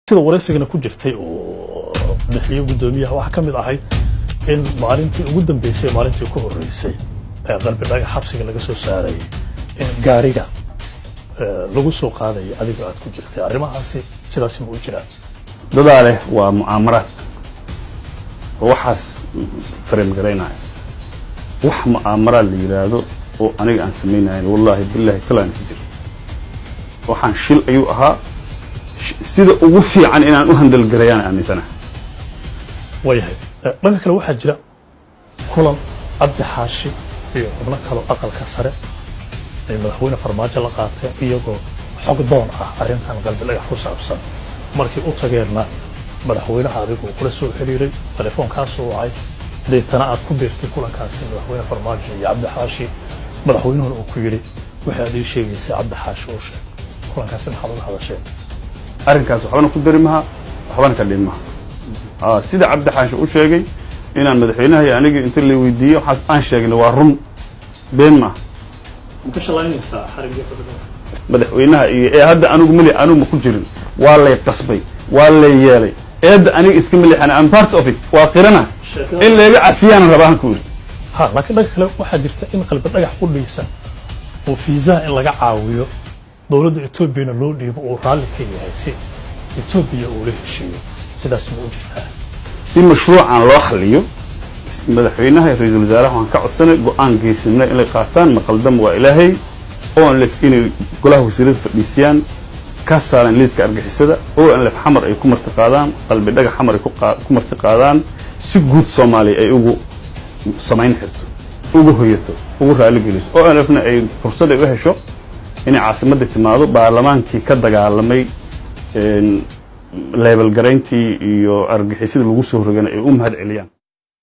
sida waraysigana ku jirtay oo bixiyo gudoomiyaha waxa kamid ahayd in maalintii ugu dambeysay maalintii ku horeysay ee qalbi dhaga xabsiga laga soo saaray in gaariga lagu soo qaaday adiga aad ku jirtay arrimahaasi sidaas ma u jiraan dadaale waa mu'amaraad waxaas farem gareynaa wax mu'amaraad la yiraahdo oo aniga aan sameeynayn wallahi billahi talaan jir waxaan shil ayuu ahaa sida ugu fiican inaan u handal gareeyaan aaminsana wayahay dhanka kale waxaa jira kulan abdi xaashi iyo xubno kale aqalka sare ay madaxweyne farmaajo la qaatay iyagoo xog doon ah arrintan qalbi dhagax ku saabsan markii u tageenna madaxweynaha adigu kula soo xiriiray telefoonkaas oo wacay deetana aad ku beertay kulankaasi madaxweyne farmaajo iyo abdi xaashi madaxweynuhuna uu ku yidhi waxaad ii sheegaysay abdi xaashi oo sheeg kulankaasi maxaad uga hadasheen arrinkaas waxbana ku dari maha waxbana ka dhimaha sida abdi xaashi u sheegay inaan madaxweynaha iyo aniga inta la weydiiyo waxaas aan sheegnay waa run been ma mukashalaynaysaa xariga madaxweynaha iyo hadda anigu mali anigu ma ku jirin waa lay qasbay waa lay yeelay eed aniga iska milixana I'm part of it waa qirana in laga afiyaan rabaan ku ha laakiin dhanka kale waxaa jirta in qalbi dhagax ku dhiisan oo fiisaa in laga caawiyo dawladda Ethiopia loo dhiibo oo raalli ka yahay si Ethiopia uu la heshiiyo sidaas ma u jirtaa si mashruucan loo xaliyo madaxweynaha iyo ra'iisul wasaaraha waxaan ka codsanay go'aan geesinay in ay qaataan maqaldam waa ilaahay oo aan leefin golaha wasiirada fadhiisiyaan ka saaran liiska argixisada oo aan leef xamar ay ku martiqaadaan qalbi dhagax xamar ay ku martiqaadaan si guud Soomaaliya ay ugu samayn xirto ugu hoyato ugu raali geliso oo aan leefna ay fursad ay u hesho in caasimadda timaado baarlamaankii ka dagaalamay level gareyntii iyo argixisada lagu soo rogana ay u mahad celiyaan